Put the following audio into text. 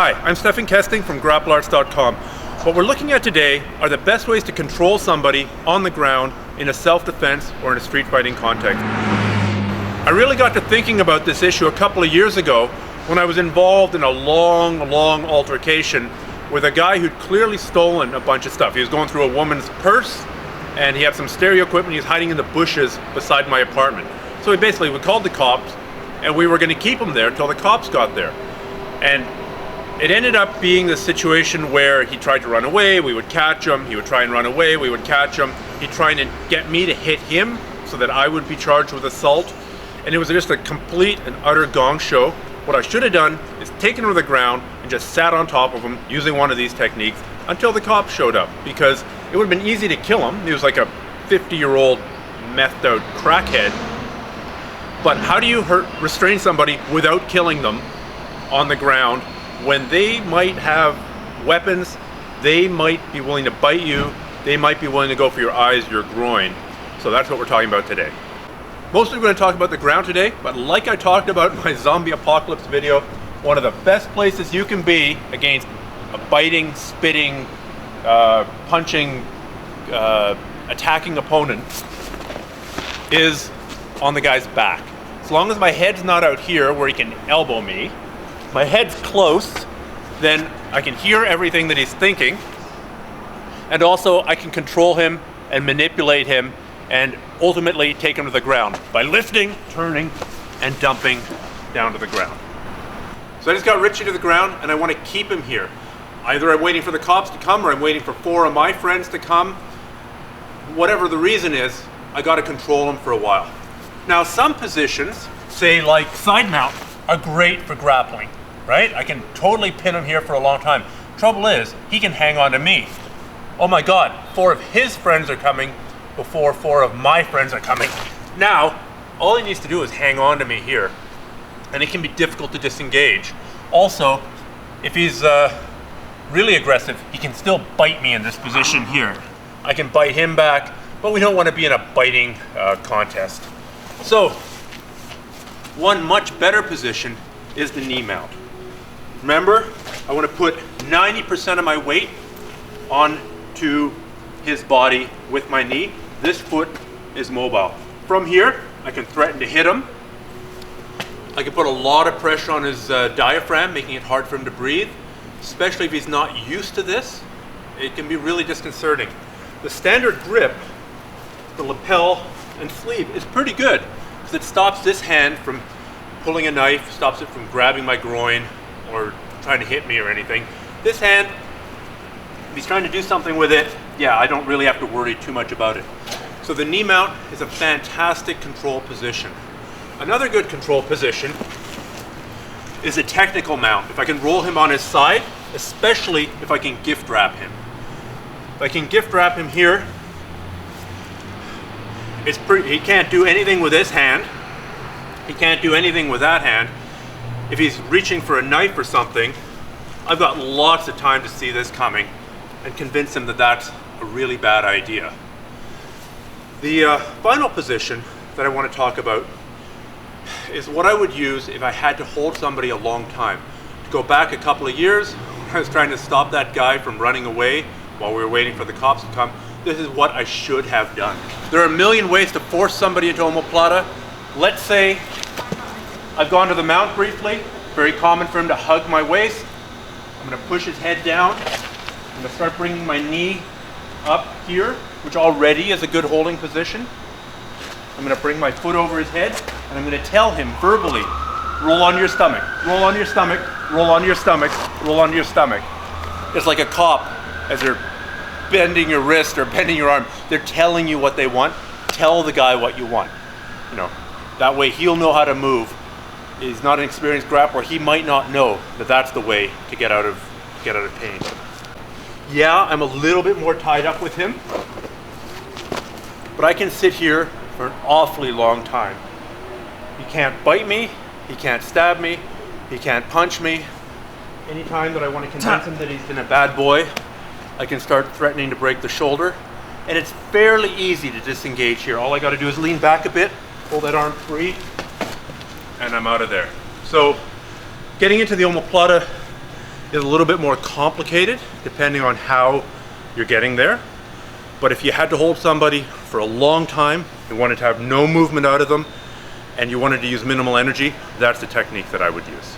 Hi, I'm Stephan Kesting from GrappleArts.com. What we're looking at today are the best ways to control somebody on the ground in a self-defense or in a street fighting context. I really got to thinking about this issue a couple of years ago when I was involved in a long altercation with a guy who'd clearly stolen a bunch of stuff. He was going through a woman's purse and he had some stereo equipment. He was hiding in the bushes beside my apartment. So we called the cops and we were going to keep him there until the cops got there. And it ended up being the situation where he tried to run away, we would catch him, he would try and run away, we would catch him, he'd try and get me to hit him so that I would be charged with assault. And it was just a complete and utter gong show. What I should have done is taken him to the ground and just sat on top of him using one of these techniques until the cops showed up, because it would have been easy to kill him. He was like a 50-year-old methed out crackhead. But how do you restrain somebody without killing them on the ground when they might have weapons, they might be willing to bite you, they might be willing to go for your eyes, your groin. So that's what we're talking about today. Mostly we're going to talk about the ground today, but like I talked about in my zombie apocalypse video, one of the best places you can be against a biting, spitting, punching, attacking opponent is on the guy's back. As long as my head's not out here where he can elbow me, my head's close, then I can hear everything that he's thinking, and also I can control him and manipulate him and ultimately take him to the ground by lifting, turning, and dumping down to the ground. So I just got Richie to the ground and I want to keep him here. Either I'm waiting for the cops to come or I'm waiting for 4 of my friends to come. Whatever the reason is, I got to control him for a while. Now some positions, say like side mount, are great for grappling, right? I can totally pin him here for a long time. Trouble is, he can hang on to me. Oh my God, 4 of his friends are coming before 4 of my friends are coming. Now, all he needs to do is hang on to me here, and it can be difficult to disengage. Also, if he's really aggressive, he can still bite me in this position here. I can bite him back, but we don't want to be in a biting contest. So, one much better position is the knee mount. Remember, I want to put 90% of my weight onto his body with my knee. This foot is mobile. From here, I can threaten to hit him. I can put a lot of pressure on his diaphragm, making it hard for him to breathe, especially if he's not used to this. It can be really disconcerting. The standard grip, the lapel and sleeve, is pretty good because it stops this hand from pulling a knife, stops it from grabbing my groin or trying to hit me or anything. This hand, if he's trying to do something with it, yeah, I don't really have to worry too much about it. So the knee mount is a fantastic control position. Another good control position is a technical mount. If I can roll him on his side, especially if I can gift wrap him. If I can gift wrap him here, he can't do anything with this hand. He can't do anything with that hand. If he's reaching for a knife or something, I've got lots of time to see this coming and convince him that that's a really bad idea. The final position that I want to talk about is what I would use if I had to hold somebody a long time. To go back a couple of years, when I was trying to stop that guy from running away while we were waiting for the cops to come, this is what I should have done. There are a million ways to force somebody into omoplata. Let's say I've gone to the mount briefly. Very common for him to hug my waist. I'm going to push his head down. I'm going to start bringing my knee up here, which already is a good holding position. I'm going to bring my foot over his head, and I'm going to tell him verbally, roll on your stomach, roll on your stomach, roll on your stomach, roll on your stomach. It's like a cop as they're bending your wrist or bending your arm. They're telling you what they want. Tell the guy what you want. You know, that way he'll know how to move. He's not an experienced grappler. He might not know that that's the way to get out of pain. Yeah, I'm a little bit more tied up with him, but I can sit here for an awfully long time. He can't bite me, he can't stab me, he can't punch me. Anytime that I want to convince him that he's been a bad boy, I can start threatening to break the shoulder. And it's fairly easy to disengage here. All I got to do is lean back a bit, pull that arm free, and I'm out of there. So getting into the omoplata is a little bit more complicated depending on how you're getting there. But if you had to hold somebody for a long time, you wanted to have no movement out of them, and you wanted to use minimal energy, that's the technique that I would use.